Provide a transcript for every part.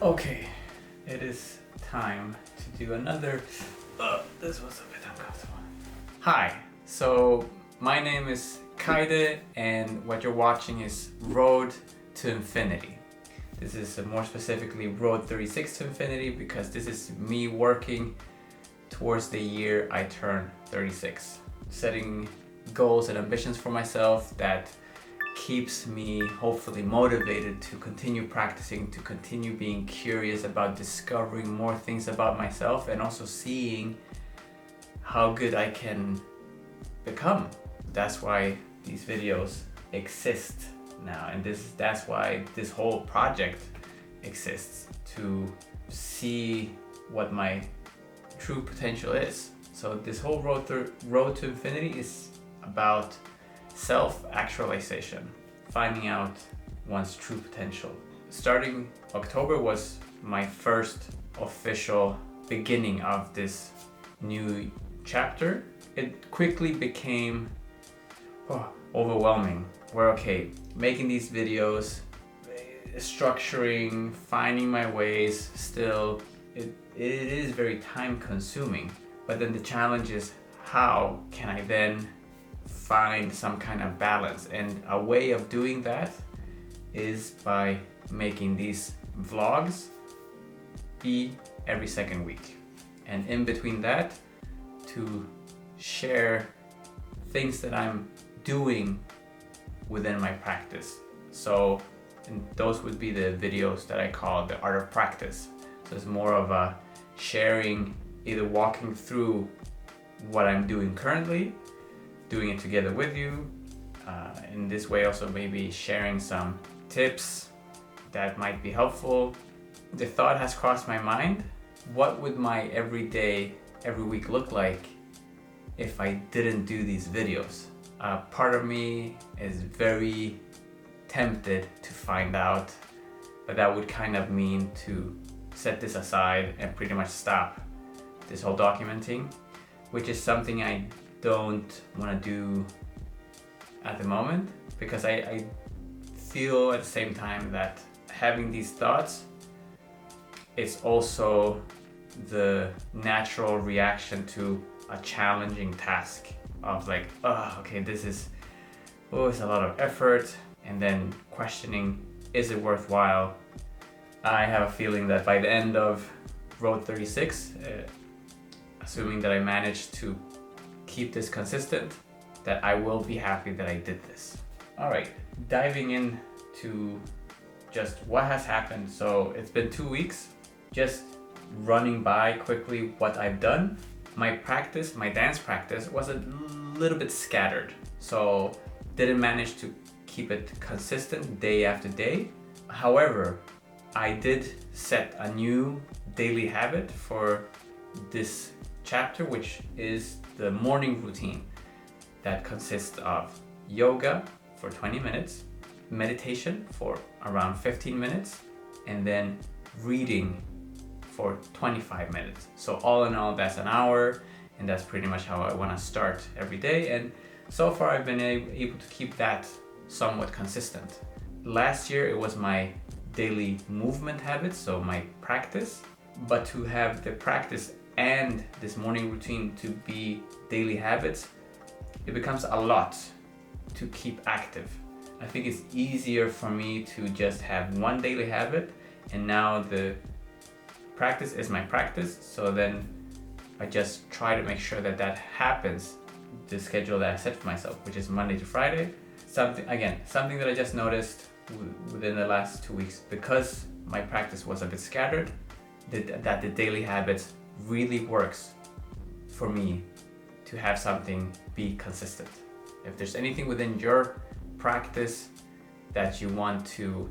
Okay, it is time to do another. This was a bit uncomfortable. Hi, so my name is Kaide, and what you're watching is Road to Infinity. This is more specifically Road 36 to Infinity because this is me working towards the year I turn 36. Setting goals and ambitions for myself that keeps me hopefully motivated to continue practicing, to continue being curious about discovering more things about myself and also seeing how good I can become. That's why these videos exist now, and that's why this whole project exists, to see what my true potential is. So this whole road to infinity is about self-actualization, finding out one's true potential. Starting October was my first official beginning of this new chapter. It quickly became overwhelming. We're okay, making these videos, structuring, finding my ways, still, it is very time consuming. But then the challenge is, how can I then find some kind of balance? And a way of doing that is by making these vlogs be every second week. And in between that, to share things that I'm doing within my practice. So those would be the videos that I call the art of practice. So it's more of a sharing, either walking through what I'm doing currently, doing it together with you. In this way also maybe sharing some tips that might be helpful. The thought has crossed my mind, what would my everyday, every week look like if I didn't do these videos? Part of me is very tempted to find out, but that would kind of mean to set this aside and pretty much stop this whole documenting, which is something I don't want to do at the moment, because I feel at the same time that having these thoughts is also the natural reaction to a challenging task of like, okay, this is, it's a lot of effort, and then questioning, is it worthwhile? I have a feeling that by the end of Road 36, assuming that I manage to keep this consistent, that I will be happy that I did this. All right, diving in to just what has happened. So it's been 2 weeks, just running by quickly what I've done. My practice, my dance practice, was a little bit scattered, so didn't manage to keep it consistent day after day. However, I did set a new daily habit for this chapter, which is the morning routine that consists of yoga for 20 minutes, meditation for around 15 minutes, and then reading for 25 minutes. So all in all, that's an hour, and that's pretty much how I want to start every day. And so far I've been able to keep that somewhat consistent. Last year it was my daily movement habits, so my practice, but to have the practice and this morning routine to be daily habits, it becomes a lot to keep active. I think it's easier for me to just have one daily habit, and now the practice is my practice, so then I just try to make sure that that happens, the schedule that I set for myself, which is Monday to Friday. Something that I just noticed within the last 2 weeks, because my practice was a bit scattered, that the daily habits really works for me to have something be consistent. If there's anything within your practice that you want to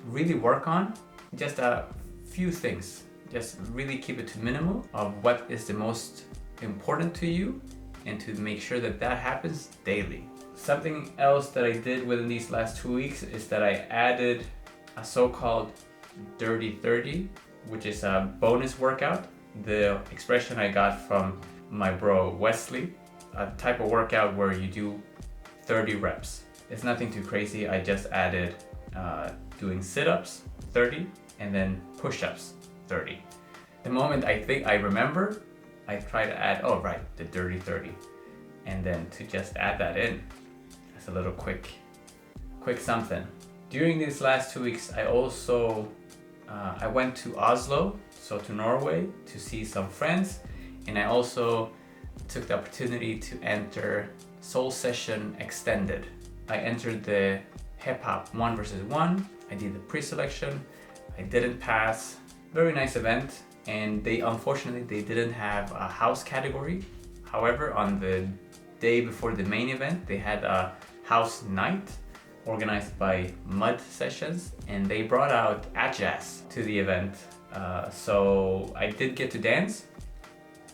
really work on, just a few things, just really keep it to minimal of what is the most important to you, and to make sure that that happens daily. Something else that I did within these last 2 weeks is that I added a so-called Dirty 30, which is a bonus workout. The expression I got from my bro Wesley, a type of workout where you do 30 reps. It's nothing too crazy. I just added doing sit-ups 30, and then push-ups 30. The moment I think I remember, I try to add, oh right, the dirty 30. And then to just add that in, as a little quick something. During these last 2 weeks, I also, I went to Oslo, so to Norway, to see some friends. And I also took the opportunity to enter Soul Session Extended. I entered the hip hop 1 versus 1. I did the pre-selection. I didn't pass. Very nice event. And unfortunately they didn't have a house category. However, on the day before the main event, they had a house night organized by Mud Sessions, and they brought out jazz to the event. So I did get to dance.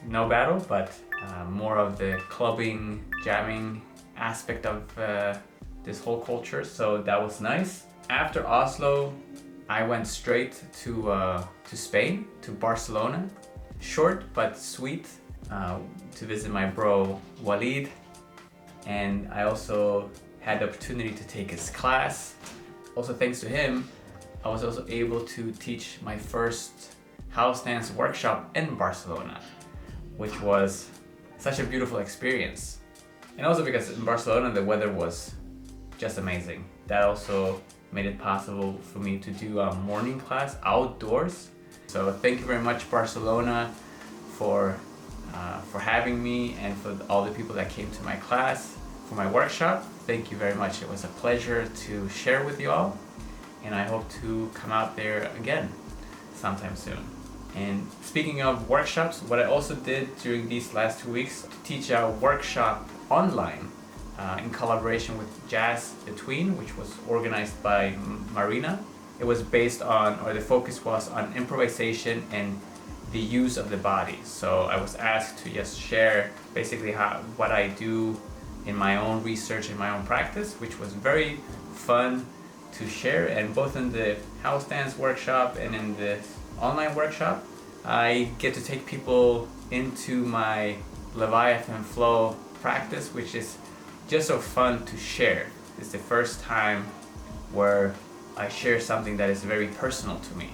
No battle, but more of the clubbing, jamming aspect of this whole culture. So that was nice. After Oslo, I went straight to Spain, to Barcelona. Short but sweet, to visit my bro Walid. And I also had the opportunity to take his class. Also thanks to him, I was also able to teach my first house dance workshop in Barcelona, which was such a beautiful experience. And also because in Barcelona the weather was just amazing. That also made it possible for me to do a morning class outdoors. So thank you very much, Barcelona, for having me, and for all the people that came to my class for my workshop. Thank you very much. It was a pleasure to share with you all, and I hope to come out there again sometime soon. And speaking of workshops, what I also did during these last 2 weeks, to teach a workshop online in collaboration with Jazz Between, which was organized by Marina. It was based on, or the focus was on, improvisation and the use of the body. So I was asked to just share basically what I do in my own research and my own practice, which was very fun to share. And both in the house dance workshop and in the online workshop, I get to take people into my Leviathan Flow practice, which is just so fun to share. It's the first time where I share something that is very personal to me.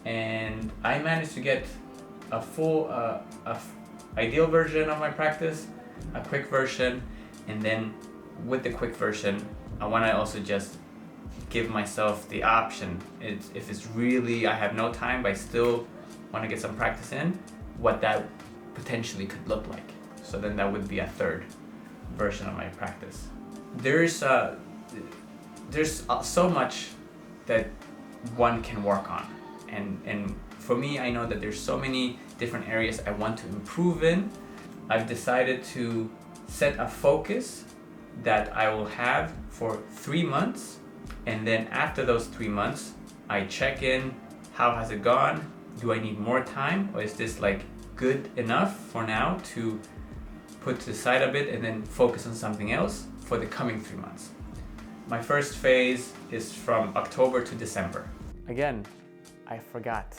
And I managed to get a full, ideal version of my practice, a quick version, and then with the quick version, I want to also just give myself the option. If it's really, I have no time, but I still want to get some practice in, what that potentially could look like. So then that would be a third version of my practice. There's so much that one can work on, and for me, I know that there's so many different areas I want to improve in. I've decided to set a focus that I will have for 3 months, and then after those 3 months, I check in. How has it gone? Do I need more time, or is this like good enough for now to put to the side a bit and then focus on something else for the coming 3 months? My first phase is from October to December. Again, I forgot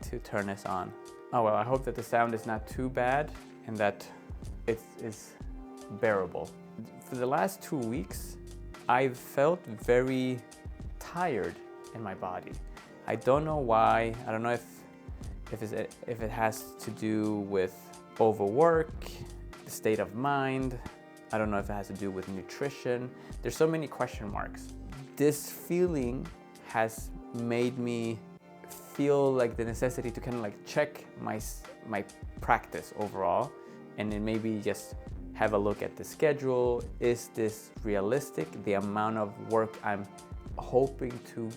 to turn this on. Oh well, I hope that the sound is not too bad and that it is bearable. For the last 2 weeks, I've felt very tired in my body. I don't know why. I don't know if it has to do with overwork, the state of mind. I don't know if it has to do with nutrition. There's so many question marks. This feeling has made me feel like the necessity to kind of like check my practice overall, and then maybe just have a look at the schedule. Is this realistic? The amount of work I'm hoping to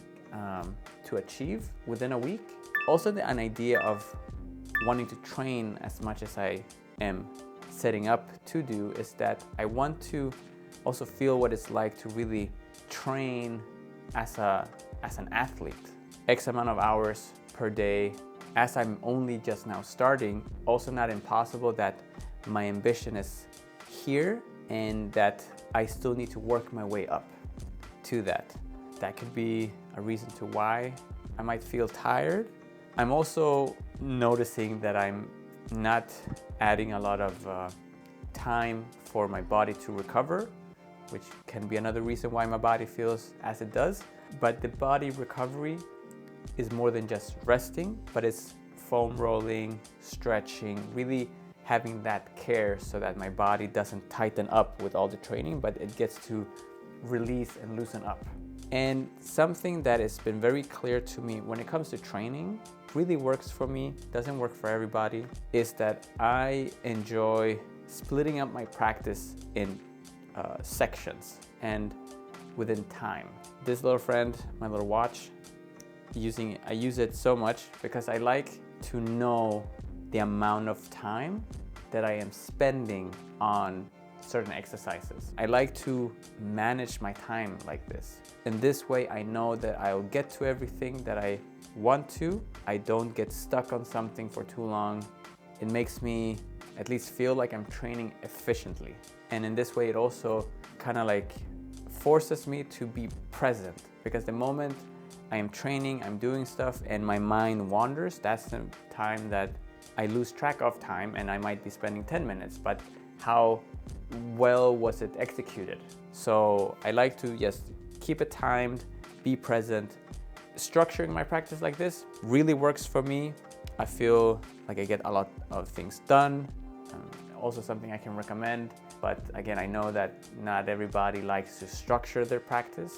achieve within a week. Also, an idea of wanting to train as much as I am setting up to do is that I want to also feel what it's like to really train as an athlete. X amount of hours per day. As I'm only just now starting, also not impossible that my ambition is here and that I still need to work my way up to that. That could be a reason to why I might feel tired. I'm also noticing that I'm not adding a lot of time for my body to recover, which can be another reason why my body feels as it does. But the body recovery is more than just resting, but it's foam rolling, stretching, really having that care so that my body doesn't tighten up with all the training, but it gets to release and loosen up. And something that has been very clear to me when it comes to training, really works for me, doesn't work for everybody, is that I enjoy splitting up my practice in sections and within time. This little friend, my little watch, I use it so much because I like to know the amount of time that I am spending on certain exercises. I like to manage my time like this. In this way, I know that I'll get to everything that I want to. I don't get stuck on something for too long. It makes me at least feel like I'm training efficiently. And in this way, it also kind of like forces me to be present, because the moment I am training, I'm doing stuff and my mind wanders, that's the time that I lose track of time, and I might be spending 10 minutes, but how well was it executed? So I like to just keep it timed, be present. Structuring my practice like this really works for me. I feel like I get a lot of things done. Also something I can recommend, but again, I know that not everybody likes to structure their practice,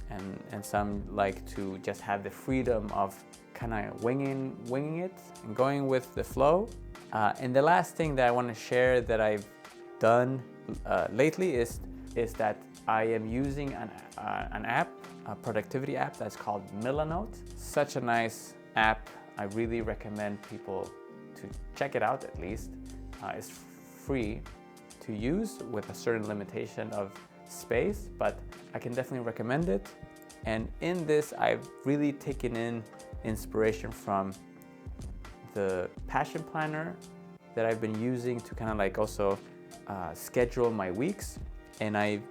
and some like to just have the freedom of kind of winging it and going with the flow. And the last thing that I want to share that I've done lately is that I am using an app, a productivity app that's called Milanote. Such a nice app. I really recommend people to check it out at least. It's free to use with a certain limitation of space, but I can definitely recommend it. And in this, I've really taken in inspiration from the passion planner that I've been using to kind of like also schedule my weeks. And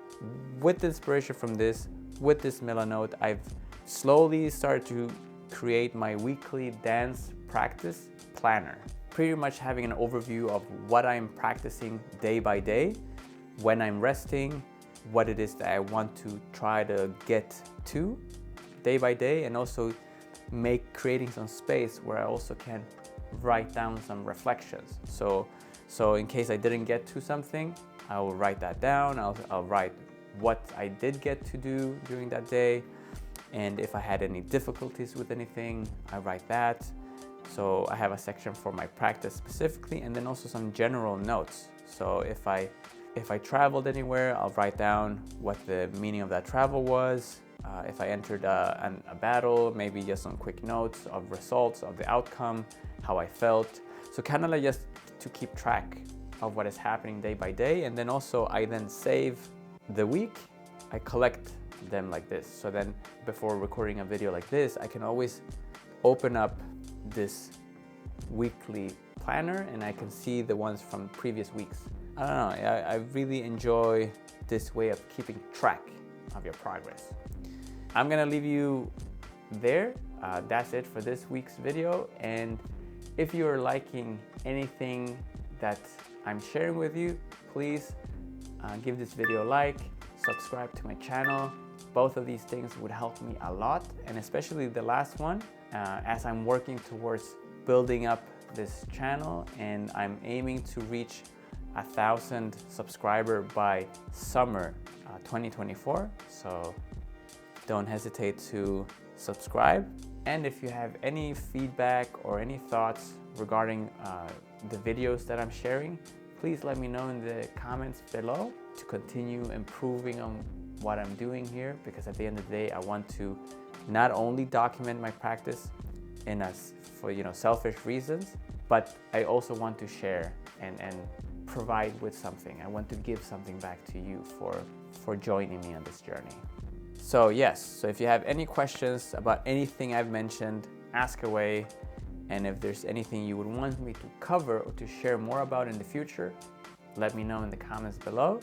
with the inspiration from this, with this Milanote, I've slowly started to create my weekly dance practice planner. Pretty much having an overview of what I'm practicing day by day, when I'm resting, what it is that I want to try to get to day by day, and also creating some space where I also can write down some reflections. So in case I didn't get to something, I will write that down. I'll write what I did get to do during that day, and if I had any difficulties with anything, I write that. So I have a section for my practice specifically, and then also some general notes. So if I traveled anywhere, I'll write down what the meaning of that travel was. If I entered a battle, maybe just some quick notes of results of the outcome, how I felt. So kind of like just to keep track of what is happening day by day. And then also I then save the week. I collect them like this. So then before recording a video like this, I can always open up this weekly planner and I can see the ones from previous weeks. I don't know, I really enjoy this way of keeping track of your progress. I'm gonna leave you there. That's it for this week's video. And if you're liking anything that I'm sharing with you, please give this video a like, subscribe to my channel. Both of these things would help me a lot, and especially the last one, as I'm working towards building up this channel, and I'm aiming to reach 1,000 subscribers by summer 2024. So don't hesitate to subscribe. And if you have any feedback or any thoughts regarding the videos that I'm sharing, please let me know in the comments below to continue improving on what I'm doing here, because at the end of the day, I want to not only document my practice for selfish reasons, but I also want to share and provide with something. I want to give something back to you for joining me on this journey. So yes, so if you have any questions about anything I've mentioned, ask away. And if there's anything you would want me to cover or to share more about in the future, let me know in the comments below.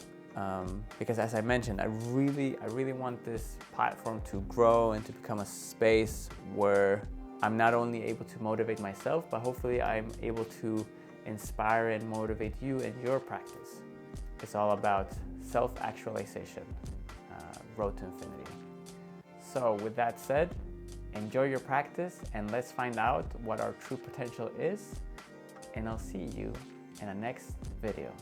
Because as I mentioned, I really want this platform to grow and to become a space where I'm not only able to motivate myself, but hopefully I'm able to inspire and motivate you in your practice. It's all about self-actualization, road to infinity. So with that said, Enjoy your practice and let's find out what our true potential is. And I'll see you in the next video.